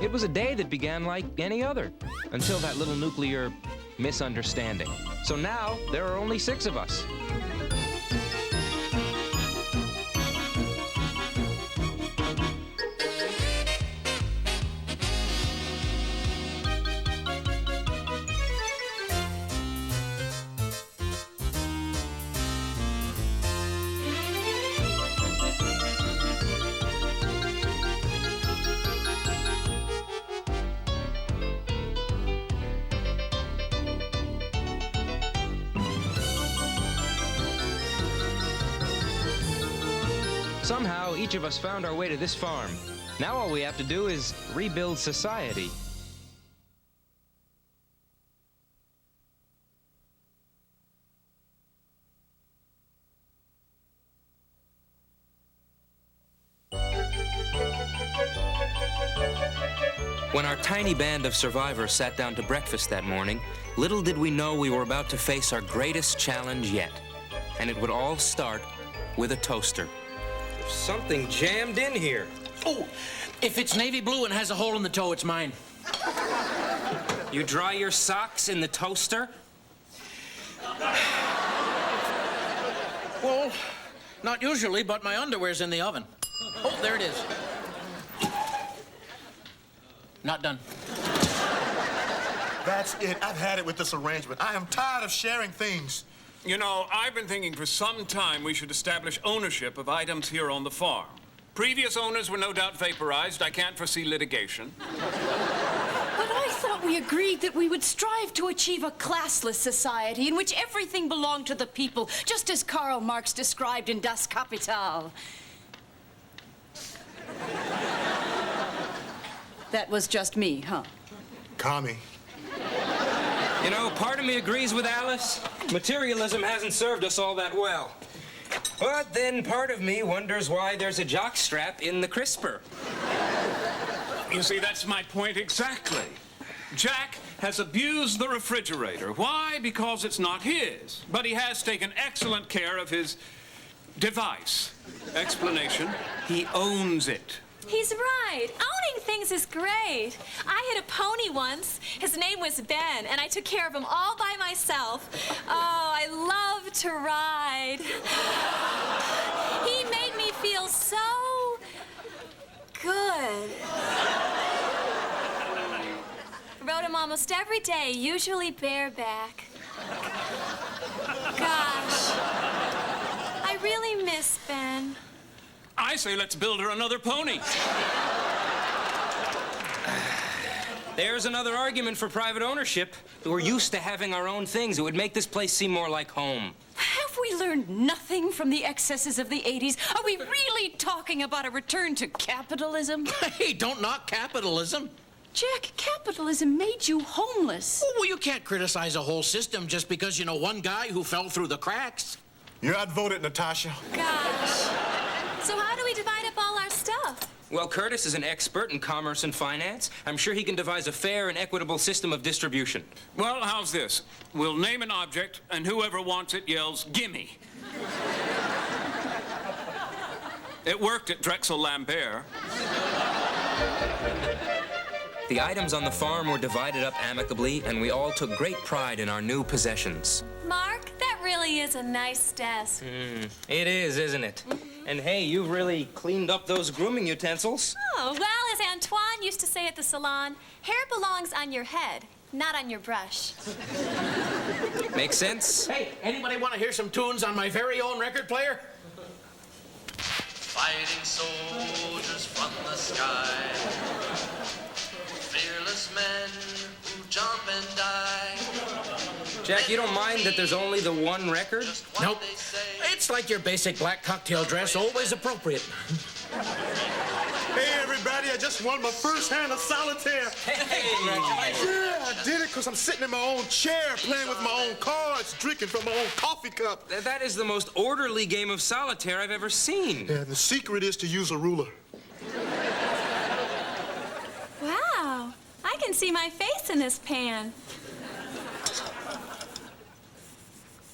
It was a day that began like any other, until that little nuclear misunderstanding. So now, there are only 6 of us. Somehow, each of us found our way to this farm. Now all we have to do is rebuild society. When our tiny band of survivors sat down to breakfast that morning, little did we know we were about to face our greatest challenge yet. And it would all start with a toaster. Something jammed in here. Oh, if it's navy blue and has a hole in the toe, it's mine. You dry your socks in the toaster? Well, not usually, but my underwear's in the oven. Oh, there it is. Not done. That's it. I've had it with this arrangement. I am tired of sharing things. You know, I've been thinking for some time we should establish ownership of items here on the farm. Previous owners were no doubt vaporized. I can't foresee litigation. But I thought we agreed that we would strive to achieve a classless society in which everything belonged to the people, just as Karl Marx described in Das Kapital. That was just me, huh? Connie. You know, part of me agrees with Alice. Materialism hasn't served us all that well. But then part of me wonders why there's a jockstrap in the crisper. You see, that's my point exactly. Jack has abused the refrigerator. Why? Because it's not his. But he has taken excellent care of his device. Explanation, he owns it. He's right. Owning things is great. I had a pony once. His name was Ben, and I took care of him all by myself. Oh, I love to ride. He made me feel so good. Rode him almost every day, usually bareback. Gosh, I really miss Ben. I say let's build her another pony. There's another argument for private ownership. We're used to having our own things. It would make this place seem more like home. Have we learned nothing from the excesses of the 80s? Are we really talking about a return to capitalism? Hey, don't knock capitalism. Jack, capitalism made you homeless. Oh, well, you can't criticize a whole system just because you know one guy who fell through the cracks. You're outvoted, Natasha. Gosh. So how do we divide up all our stuff? Well, Curtis is an expert in commerce and finance. I'm sure he can devise a fair and equitable system of distribution. Well, how's this? We'll name an object, and whoever wants it yells, "Gimme." It worked at Drexel Lambert. The items on the farm were divided up amicably, and we all took great pride in our new possessions. Mark, that really is a nice desk. It is, isn't it? And hey, you've really cleaned up those grooming utensils. Oh, well, as Antoine used to say at the salon, hair belongs on your head, not on your brush. Makes sense? Hey, anybody want to hear some tunes on my very own record player? Fighting soldiers from the sky, fearless men who jump and die. Jack, you don't mind that there's only the one record? Nope. It's like your basic black cocktail dress, always appropriate. Hey, everybody, I just won my first hand of solitaire. Hey! Yeah, I did it because I'm sitting in my own chair, playing with my own cards, drinking from my own coffee cup. That is the most orderly game of solitaire I've ever seen. Yeah, the secret is to use a ruler. Wow, I can see my face in this pan.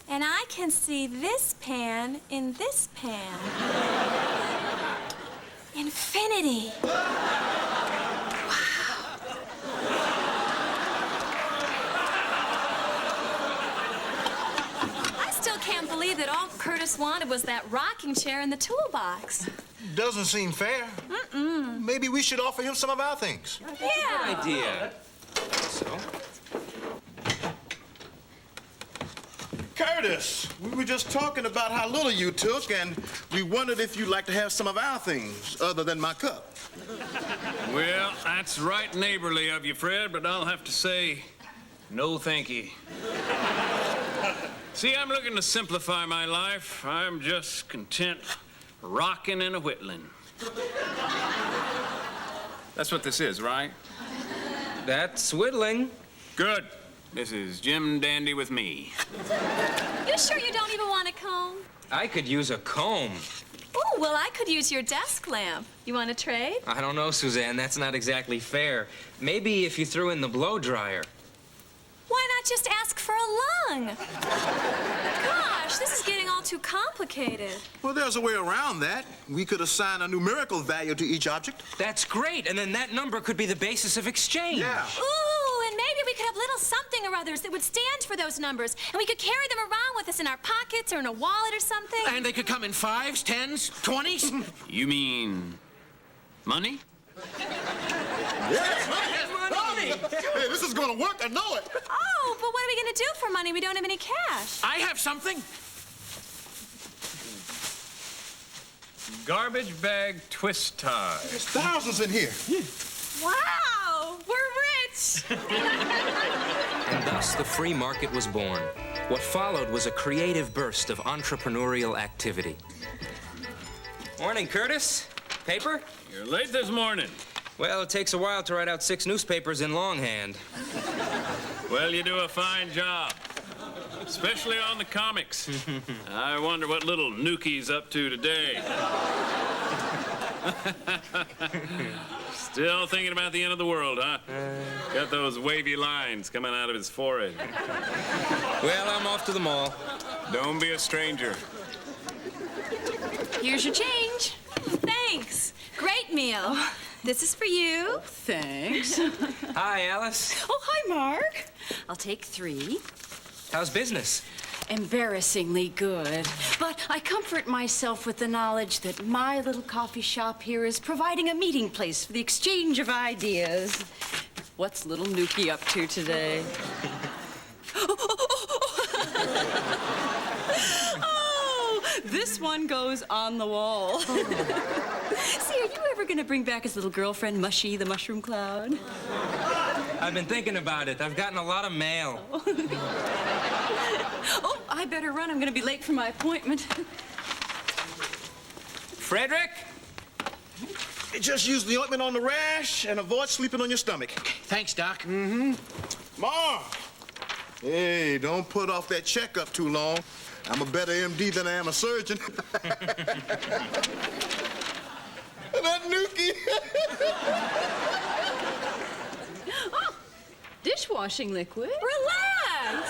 And I can see this pan in this pan. Infinity. Wow. just wanted was that rocking chair in the toolbox. Doesn't seem fair. Maybe we should offer him some of our things. Yeah. Idea. So? Curtis, we were just talking about how little you took, and we wondered if you'd like to have some of our things, other than my cup. Well, that's right neighborly of you, Fred, but I'll have to say, no thank you. See, I'm looking to simplify my life. I'm just content rocking and a whittling. That's what this is, right? That's whittling. Good. This is Jim Dandy with me. You sure you don't even want a comb? I could use a comb. Oh, well, I could use your desk lamp. You want to trade? I don't know, Suzanne. That's not exactly fair. Maybe if you threw in the blow dryer. Why not just ask for a lung? Gosh, this is getting all too complicated. Well, there's a way around that. We could assign a numerical value to each object. That's great, and then that number could be the basis of exchange. Yeah. Ooh, and maybe we could have little something or others that would stand for those numbers, and we could carry them around with us in our pockets or in a wallet or something. And they could come in 5s, 10s, 20s. You mean money? Yes, money! Hey, this is gonna work, I know it. Oh, but what are we going to do for money? We don't have any cash. I have something. Garbage bag twist tie. There's thousands in here. Wow, we're rich. And thus the free market was born. What followed was a creative burst of entrepreneurial activity. Morning, Curtis. Paper? You're late this morning. Well, it takes a while to write out 6 newspapers in longhand. Well, you do a fine job. Especially on the comics. I wonder what little Nuki's up to today. Still thinking about the end of the world, huh? Got those wavy lines coming out of his forehead. Well, I'm off to the mall. Don't be a stranger. Here's your change. Thanks. Great meal. This is for you. Thanks. Hi, Alice. Oh, hi, Mark. I'll take 3. How's business? Embarrassingly good. But I comfort myself with the knowledge that my little coffee shop here is providing a meeting place for the exchange of ideas. What's little Nuki up to today? Oh, this one goes on the wall. See, are you ever going to bring back his little girlfriend, Mushy, the mushroom cloud? I've been thinking about it. I've gotten a lot of mail. Oh, I better run. I'm going to be late for my appointment. Frederick? Just use the ointment on the rash and avoid sleeping on your stomach. Thanks, Doc. Ma! Hey, don't put off that checkup too long. I'm a better MD than I am a surgeon. That Nuki. Oh, dishwashing liquid. Relax.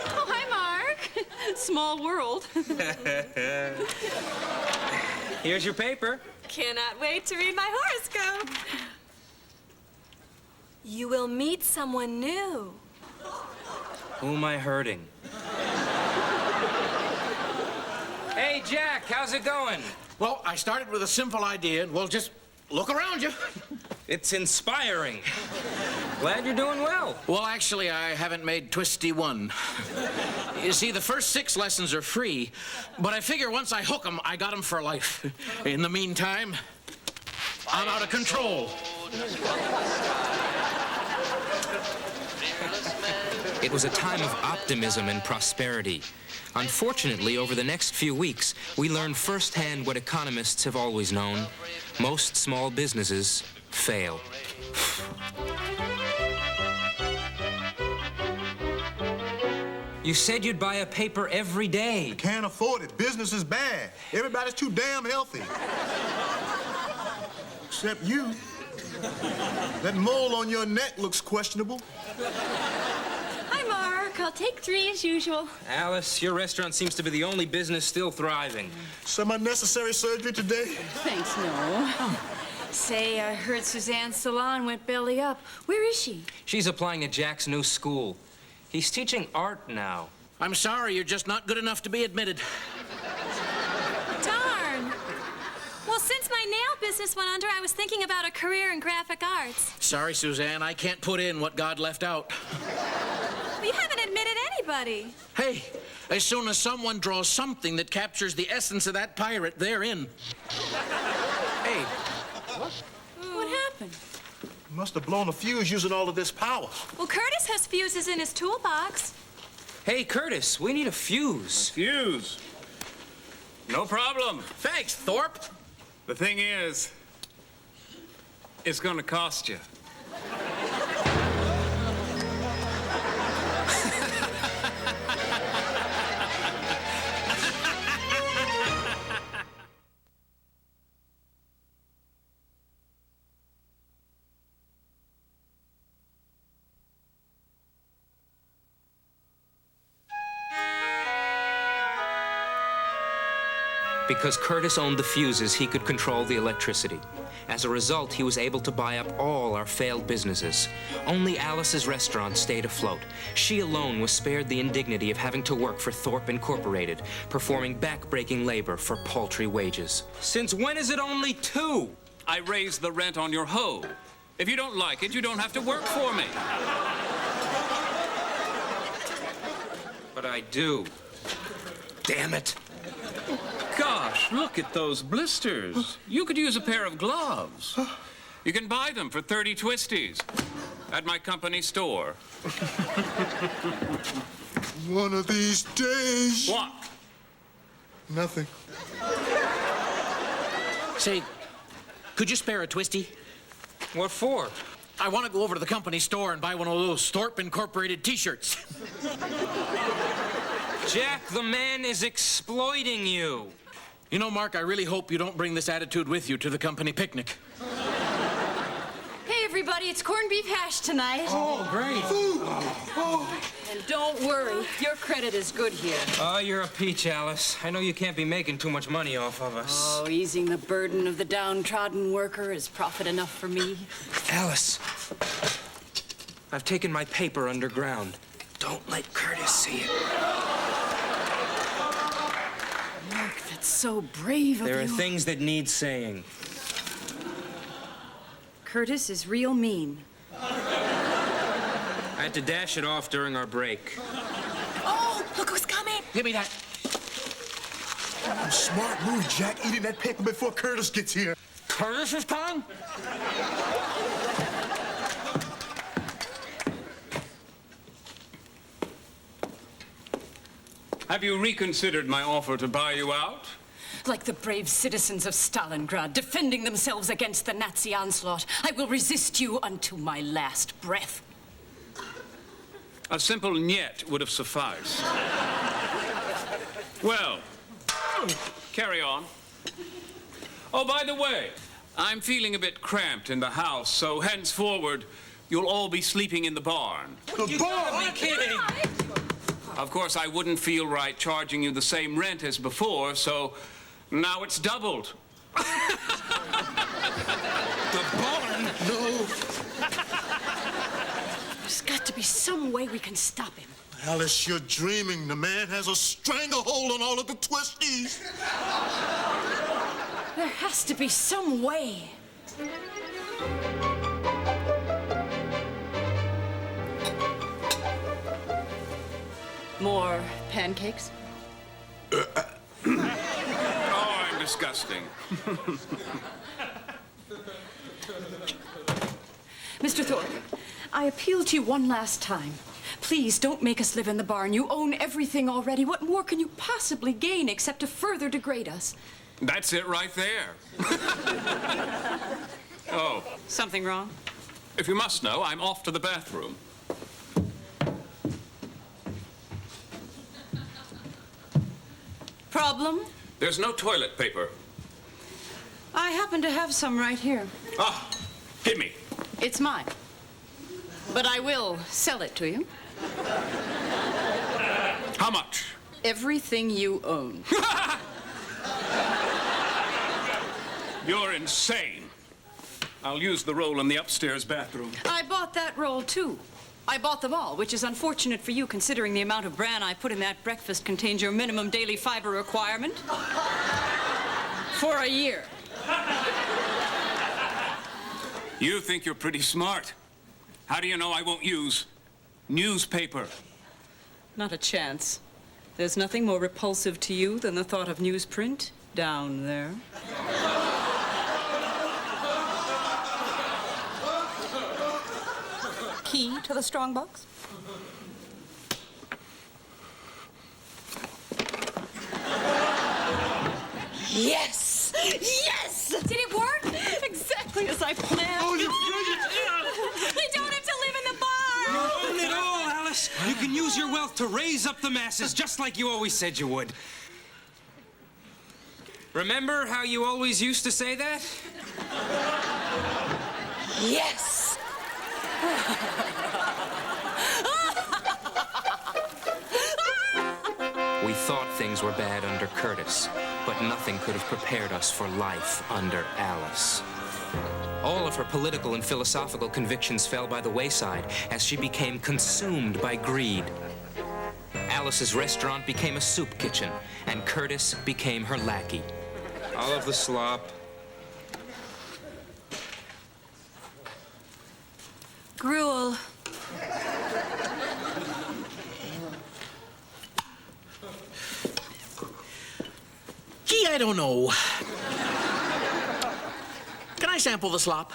Oh, hi, Mark. Small world. Here's your paper. Cannot wait to read my horoscope. You will meet someone new. Who am I hurting? Hey, Jack, how's it going? Well, I started with a simple idea, and well, just look around you. It's inspiring. Glad you're doing well. Well, actually, I haven't made Twisty 1. You see, the first 6 lessons are free, but I figure once I hook them, I got them for life. In the meantime, I'm out of control. It was a time of optimism and prosperity. Unfortunately, over the next few weeks, we learned firsthand what economists have always known. Most small businesses fail. You said you'd buy a paper every day. Can't afford it. Business is bad. Everybody's too damn healthy. Except you. That mole on your neck looks questionable. Hi, Mark. I'll take 3 as usual. Alice, your restaurant seems to be the only business still thriving. Some unnecessary surgery today? Thanks, no. Say, I heard Suzanne's salon went belly up. Where is she? She's applying to Jack's new school. He's teaching art now. I'm sorry, you're just not good enough to be admitted. Darn. Well, since my nail business went under, I was thinking about a career in graphic arts. Sorry, Suzanne, I can't put in what God left out. Well, you haven't admitted anybody. Hey, as soon as someone draws something that captures the essence of that pirate, they're in. Hey, What happened? Must have blown a fuse using all of this power. Well, Curtis has fuses in his toolbox. hey, Curtis, we need a fuse. Fuse. No problem. Thanks, Thorpe. The thing is, it's gonna cost you. Because Curtis owned the fuses, he could control the electricity. As a result, he was able to buy up all our failed businesses. Only Alice's restaurant stayed afloat. She alone was spared the indignity of having to work for Thorpe Incorporated, performing back-breaking labor for paltry wages. Since when is it only 2? I raised the rent on your hoe. If you don't like it, you don't have to work for me. But I do. Damn it. Gosh, look at those blisters. You could use a pair of gloves. You can buy them for 30 twisties at my company store. One of these days. What? Nothing. Say, could you spare a twisty? What for? I want to go over to the company store and buy one of those Thorpe Incorporated t-shirts. Jack, the man is exploiting you. You know, Mark, I really hope you don't bring this attitude with you to the company picnic. Hey, everybody, it's corned beef hash tonight. Oh, great. And don't worry, your credit is good here. Oh, you're a peach, Alice. I know you can't be making too much money off of us. Oh, easing the burden of the downtrodden worker is profit enough for me. Alice, I've taken my paper underground. Don't let Curtis see it. Mark, that's so brave of you. There are things that need saying. Curtis is real mean. I had to dash it off during our break. Oh, look who's coming. Give me that. Smart move, Jack. Eating that paper before Curtis gets here. Curtis is coming? Have you reconsidered my offer to buy you out? Like the brave citizens of Stalingrad, defending themselves against the Nazi onslaught, I will resist you unto my last breath. A simple "niet" would have sufficed. Well, carry on. Oh, by the way, I'm feeling a bit cramped in the house, so henceforward, you'll all be sleeping in the barn. The bar! Be kidding. Of course, I wouldn't feel right charging you the same rent as before, so now it's doubled. The barn? No. There's got to be some way we can stop him. Alice, you're dreaming. The man has a stranglehold on all of the twisties. There has to be some way. More pancakes? Oh, I'm disgusting. Mr. Thorpe, I appeal to you one last time. Please don't make us live in the barn. You own everything already. What more can you possibly gain except to further degrade us? That's it right there. Oh, Something wrong? if you must know, I'm off to the bathroom. Problem? There's no toilet paper. I happen to have some right here. Ah, give me. It's mine. But I will sell it to you. How much? Everything you own. You're insane. I'll use the roll in the upstairs bathroom. I bought that roll, too. I bought them all, which is unfortunate for you considering the amount of bran I put in that breakfast contains your minimum daily fiber requirement. For a year. You think you're pretty smart. How do you know I won't use newspaper? Not a chance. There's nothing more repulsive to you than the thought of newsprint down there. Key to the strongbox? Yes! Yes! Did it work? Exactly as I planned. Oh, you're brilliant. We don't have to live in the barn. Own it all, Alice. You can use your wealth to raise up the masses, just like you always said you would. Remember how you always used to say that? Yes! We thought things were bad under Curtis, but nothing could have prepared us for life under Alice. All of her political and philosophical convictions fell by the wayside as she became consumed by greed. Alice's restaurant became a soup kitchen, and Curtis became her lackey. All of the slop. Gruel. Gee, I don't know. Can I sample the slop?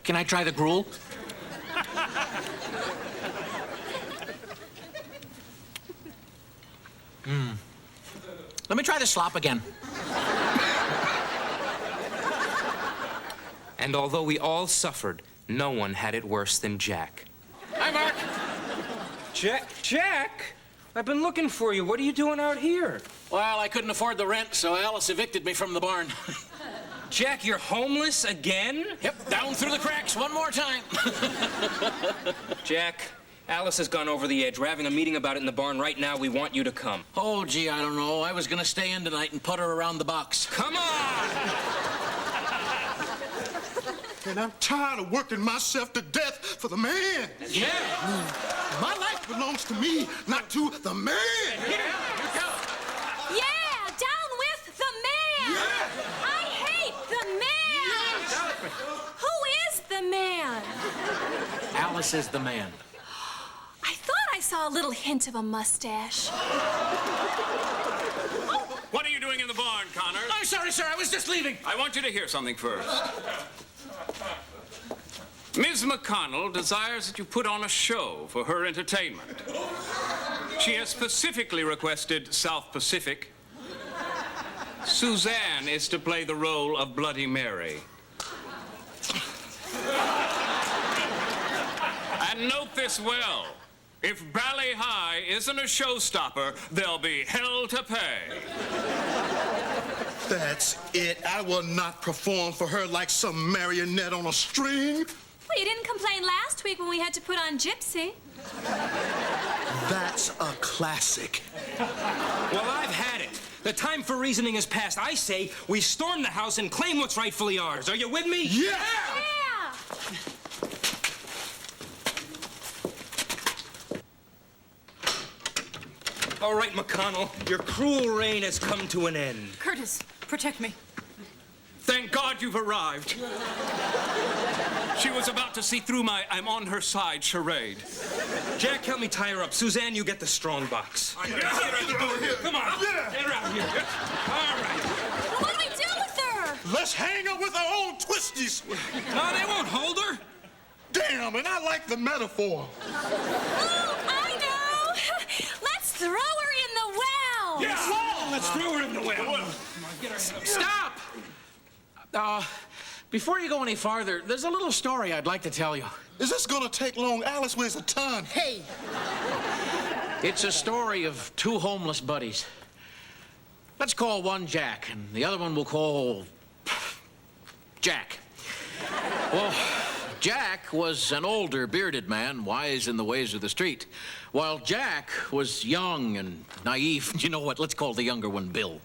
Can I try the gruel? Let me try the slop again. And although we all suffered, no one had it worse than Jack. Hi, Mark. Jack? I've been looking for you. What are you doing out here? Well, I couldn't afford the rent, so Alice evicted me from the barn. Jack, you're homeless again? Yep, down through the cracks one more time. Jack, Alice has gone over the edge. We're having a meeting about it in the barn right now. We want you to come. Oh, gee, I don't know. I was gonna stay in tonight and putter around the box. Come on! And I'm tired of working myself to death for the man. Yeah! My life belongs to me, not to the man. Yeah, down with the man. Yeah. I hate the man. Who is the man? Alice is the man. I thought I saw a little hint of a mustache. What are you doing in the barn, Connor? I'm sorry, sir. I was just leaving. I want you to hear something first. Ms. McConnell desires that you put on a show for her entertainment. She has specifically requested South Pacific. Suzanne is to play the role of Bloody Mary. And note this well. If Bally High isn't a showstopper, there'll be hell to pay. That's it. I will not perform for her like some marionette on a string. Well, you didn't complain last week when we had to put on Gypsy. That's a classic. Well, I've had it. The time for reasoning is past. I say we storm the house and claim what's rightfully ours. Are you with me? Yeah! Yeah. All right, McConnell. Your cruel reign has come to an end. Curtis, protect me. Thank God you've arrived. She was about to see through my I'm on her side charade. Jack, help me tie her up. Suzanne, you get the strong box. Get her over here. Come on. Yeah. Get her out here. All right. What do we do with her? Let's hang her with our own twisties. No, they won't hold her. Damn, and I like the metaphor. Oh, I know. Let's throw her in the well. Yeah. Let's throw her in the well. Stop! Before you go any farther, there's a little story I'd like to tell you. Is this gonna take long? Alice weighs a ton. Hey! It's a story of two homeless buddies. Let's call one Jack, and the other one we'll call Jack. Well, Jack was an older, bearded man, wise in the ways of the street, while Jack was young and naive. You know what? Let's call the younger one Bill.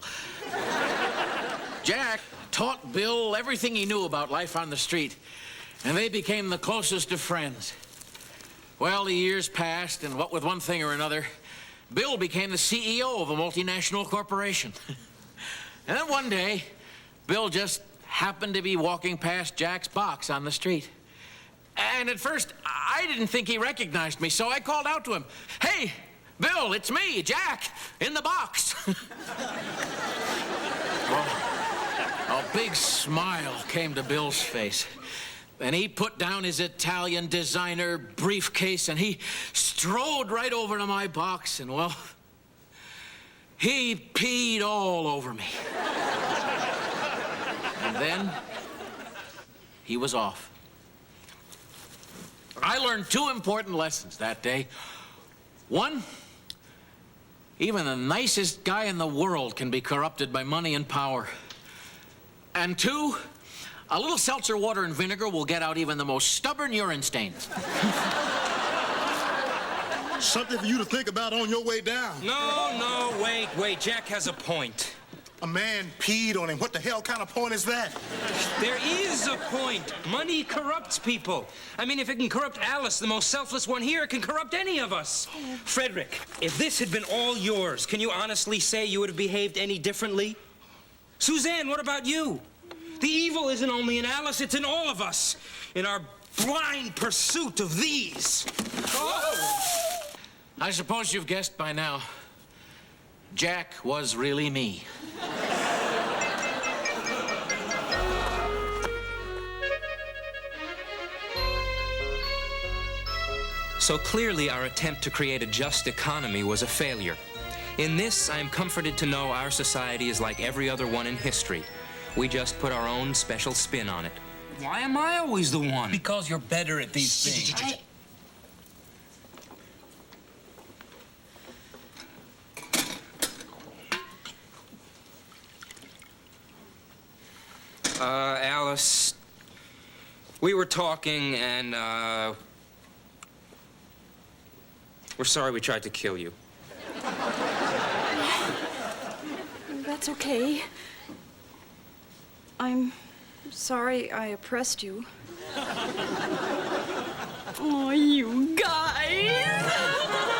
Jack taught Bill everything he knew about life on the street, and they became the closest of friends. Well, the years passed, and what with one thing or another, Bill became the CEO of a multinational corporation. And then one day, Bill just happened to be walking past Jack's box on the street. And at first, I didn't think he recognized me, so I called out to him, "Hey, Bill, it's me, Jack, in the box." Well, a big smile came to Bill's face. And he put down his Italian designer briefcase and he strode right over to my box and, well, he peed all over me. And then he was off. I learned 2 important lessons that day. One, even the nicest guy in the world can be corrupted by money and power. And 2, a little seltzer water and vinegar will get out even the most stubborn urine stains. Something for you to think about on your way down. No, wait. Jack has a point. A man peed on him. What the hell kind of point is that? There is a point. Money corrupts people. I mean, if it can corrupt Alice, the most selfless one here, it can corrupt any of us. Frederick, if this had been all yours, can you honestly say you would have behaved any differently? Suzanne, what about you? The evil isn't only in Alice, it's in all of us, in our blind pursuit of these. Oh! I suppose you've guessed by now, Jack was really me. So clearly our attempt to create a just economy was a failure. In this, I am comforted to know our society is like every other one in history. We just put our own special spin on it. Why am I always the one? Because you're better at these things. Alice, we were talking and, we're sorry we tried to kill you. That's okay. I'm sorry I oppressed you. Oh, you guys!